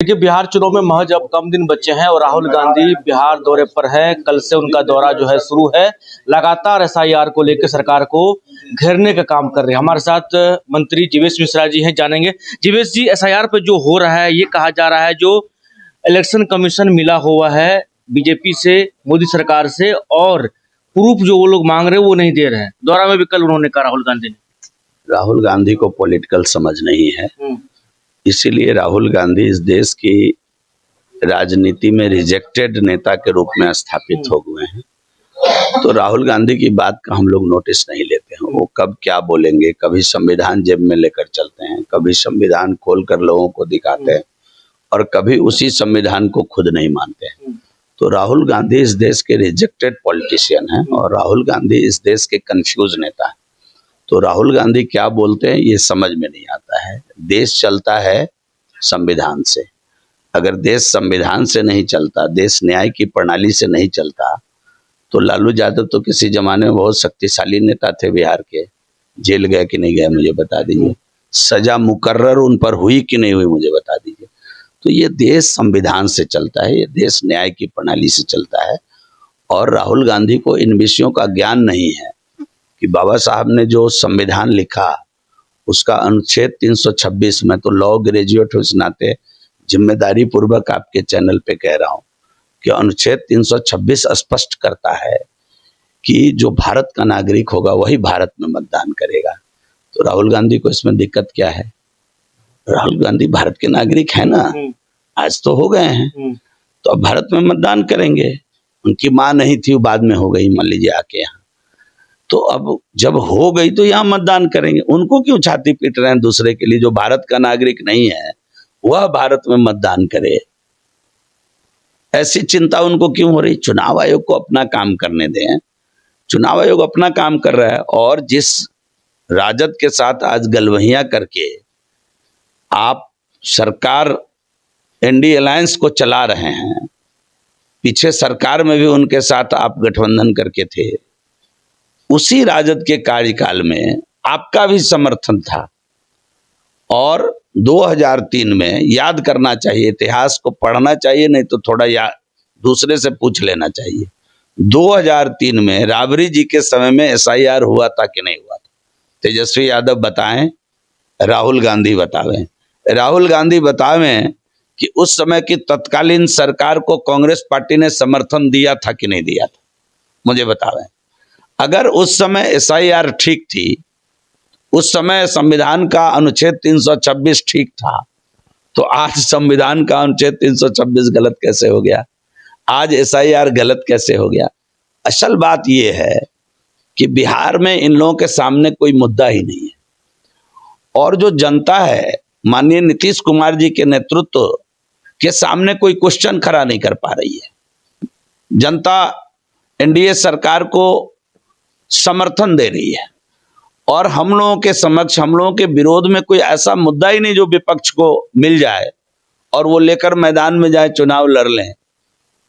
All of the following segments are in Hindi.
देखिए, बिहार चुनाव में महज अब कम दिन बचे हैं और राहुल गांधी बिहार दौरे पर हैं। कल से उनका दौरा जो है शुरू है। लगातार एसआईआर को लेकर सरकार को घेरने का काम कर रहे हैं। हमारे साथ मंत्री जीवेश मिश्रा जी हैं, जानेंगे। जीवेश जी, एसआईआर पे जो हो रहा है, ये कहा जा रहा है जो इलेक्शन कमीशन मिला हुआ है बीजेपी से, मोदी सरकार से, और प्रूफ जो वो लोग मांग रहे हैं वो नहीं दे रहे हैं। दौरा में भी कल उन्होंने कहा, राहुल गांधी को पॉलिटिकल समझ नहीं है, इसीलिए राहुल गांधी इस देश की राजनीति में रिजेक्टेड नेता के रूप में स्थापित हो गए हैं। तो राहुल गांधी की बात का हम लोग नोटिस नहीं लेते हैं। वो कब क्या बोलेंगे, कभी संविधान जेब में लेकर चलते हैं, कभी संविधान खोलकर लोगों को दिखाते हैं और कभी उसी संविधान को खुद नहीं मानते हैं। तो राहुल गांधी इस देश के रिजेक्टेड पॉलिटिशियन हैं और राहुल गांधी इस देश के कंफ्यूज नेता है। तो राहुल गांधी क्या बोलते हैं ये समझ में नहीं आता है। देश चलता है संविधान से। अगर देश संविधान से नहीं चलता, देश न्याय की प्रणाली से नहीं चलता, तो लालू यादव तो किसी जमाने में बहुत शक्तिशाली नेता थे बिहार के। जेल गए कि नहीं गए मुझे बता दीजिए। सजा मुकर्रर उन पर हुई कि नहीं हुई मुझे बता दीजिए। तो ये देश संविधान से चलता है, ये देश न्याय की प्रणाली से चलता है। और राहुल गांधी को इन विषयों का ज्ञान नहीं है कि बाबा साहब ने जो संविधान लिखा उसका अनुच्छेद 326, में तो लॉ ग्रेजुएट हो इस नाते जिम्मेदारी पूर्वक आपके चैनल पे कह रहा हूं कि अनुच्छेद 326 स्पष्ट करता है कि जो भारत का नागरिक होगा वही भारत में मतदान करेगा। तो राहुल गांधी को इसमें दिक्कत क्या है? राहुल गांधी भारत के नागरिक है ना, आज तो हो गए हैं, तो अब भारत में मतदान करेंगे। उनकी माँ नहीं थी, वो बाद में हो गई, मान लीजिए आके यहाँ। तो अब जब हो गई तो यहाँ मतदान करेंगे। उनको क्यों छाती पीट रहे हैं दूसरे के लिए? जो भारत का नागरिक नहीं है वह भारत में मतदान करे, ऐसी चिंता उनको क्यों हो रही? चुनाव आयोग को अपना काम करने दें। चुनाव आयोग अपना काम कर रहा है और जिस राजद के साथ आज गलवहियां करके आप सरकार एनडीए अलायंस को चला रहे हैं, पीछे सरकार में भी उनके साथ आप गठबंधन करके थे, उसी राजद के कार्यकाल में आपका भी समर्थन था। और 2003 में याद करना चाहिए, इतिहास को पढ़ना चाहिए, नहीं तो थोड़ा दूसरे से पूछ लेना चाहिए। 2003 में राबड़ी जी के समय में एसआईआर हुआ था कि नहीं हुआ था? तेजस्वी यादव बताएं, राहुल गांधी बतावें। राहुल गांधी बतावें कि उस समय की तत्कालीन सरकार को कांग्रेस पार्टी ने समर्थन दिया था कि नहीं दिया था, मुझे बतावें। अगर उस समय एसआईआर ठीक थी, उस समय संविधान का अनुच्छेद 326 ठीक था, तो आज संविधान का अनुच्छेद 326 गलत कैसे हो गया? आज एसआईआर गलत कैसे हो गया? असल बात यह है कि बिहार में इन लोगों के सामने कोई मुद्दा ही नहीं है और जो जनता है माननीय नीतीश कुमार जी के नेतृत्व के सामने कोई क्वेश्चन खड़ा नहीं कर पा रही है। जनता एनडीए सरकार को समर्थन दे रही है और हम लोगों के समक्ष, हम लोगों के विरोध में कोई ऐसा मुद्दा ही नहीं जो विपक्ष को मिल जाए और वो लेकर मैदान में जाए, चुनाव लड़ लें।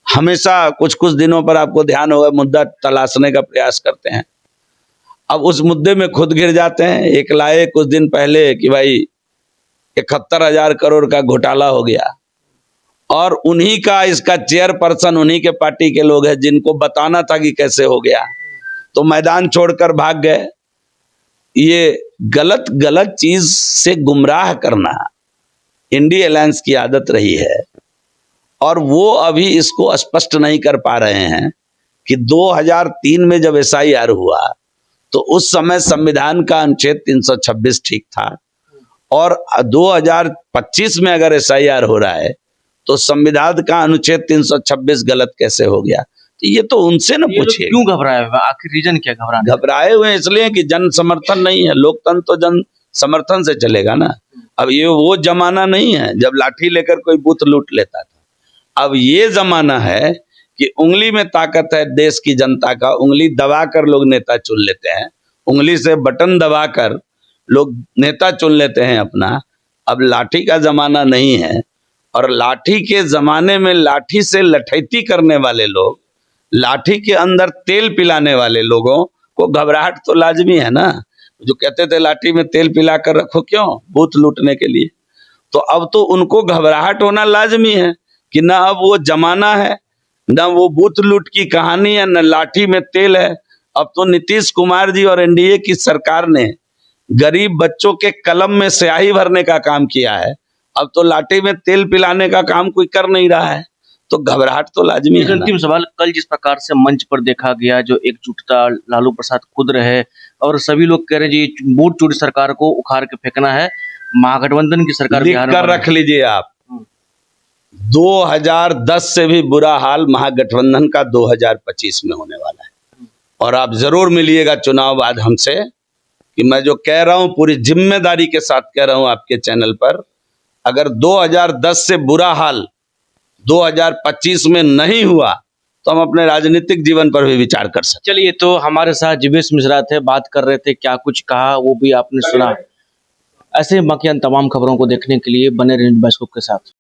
हमेशा कुछ कुछ दिनों पर आपको ध्यान होगा मुद्दा तलाशने का प्रयास करते हैं, अब उस मुद्दे में खुद गिर जाते हैं। एक लाए कुछ दिन पहले कि भाई 71,000 करोड़ का घोटाला हो गया और उन्हीं का, इसका चेयरपर्सन उन्हीं के पार्टी के लोग हैं जिनको बताना था कि कैसे हो गया, तो मैदान छोड़कर भाग गए। ये गलत गलत चीज से गुमराह करना इंडिया अलायंस की आदत रही है और वो अभी इसको स्पष्ट नहीं कर पा रहे हैं कि 2003 में जब एसआईआर हुआ तो उस समय संविधान का अनुच्छेद 326 ठीक था और 2025 में अगर एसआईआर हो रहा है तो संविधान का अनुच्छेद 326 गलत कैसे हो गया? तो ये तो उनसे ना पूछिए। क्यों घबराए हुए? आखिर रीजन क्या घबराए हुए? इसलिए कि जन समर्थन नहीं है। लोकतंत्र तो जन समर्थन से चलेगा ना। अब ये वो जमाना नहीं है जब लाठी लेकर कोई बूथ लूट लेता था। अब ये जमाना है कि उंगली में ताकत है देश की जनता का, उंगली दबाकर लोग नेता चुन लेते हैं, उंगली से बटन दबाकर लोग नेता चुन लेते हैं अपना। अब लाठी का जमाना नहीं है और लाठी के जमाने में लाठी से लठैती करने वाले लोग, लाठी के अंदर तेल पिलाने वाले लोगों को घबराहट तो लाजमी है ना। जो कहते थे लाठी में तेल पिलाकर रखो, क्यों? बूथ लूटने के लिए। तो अब तो उनको घबराहट होना लाजमी है कि ना अब वो जमाना है, ना वो बूथ लूट की कहानी है, न लाठी में तेल है। अब तो नीतीश कुमार जी और एनडीए की सरकार ने गरीब बच्चों के कलम में स्याही भरने का काम किया है। अब तो लाठी में तेल पिलाने का काम कोई कर नहीं रहा है, तो घबराहट तो लाजमी एक है ना। अंतिम सवाल, कल जिस प्रकार से मंच पर देखा गया जो एकजुटता लालू प्रसाद खुद रहे और सभी लोग कह रहे हैं जी बूट चूड़ी सरकार को उखाड़ के फेंकना है, महागठबंधन की सरकार लिख बिहार में कर बने। रख लीजिए आप, हम्म। 2010 से भी बुरा हाल महागठबंधन का 2025 में होने वाला है। और आप जरूर मिलिएगा चुनाव बाद हमसे, कि मैं जो कह रहा हूं पूरी जिम्मेदारी के साथ कह रहा हूं आपके चैनल पर, अगर 2010 से बुरा हाल 2025 में नहीं हुआ तो हम अपने राजनीतिक जीवन पर भी विचार कर सकते। चलिए, तो हमारे साथ जीवेश मिश्रा थे, बात कर रहे थे, क्या कुछ कहा वो भी आपने सुना। ऐसे बाकी अन्य तमाम खबरों को देखने के लिए बने रहिए बाइस्कोप के साथ।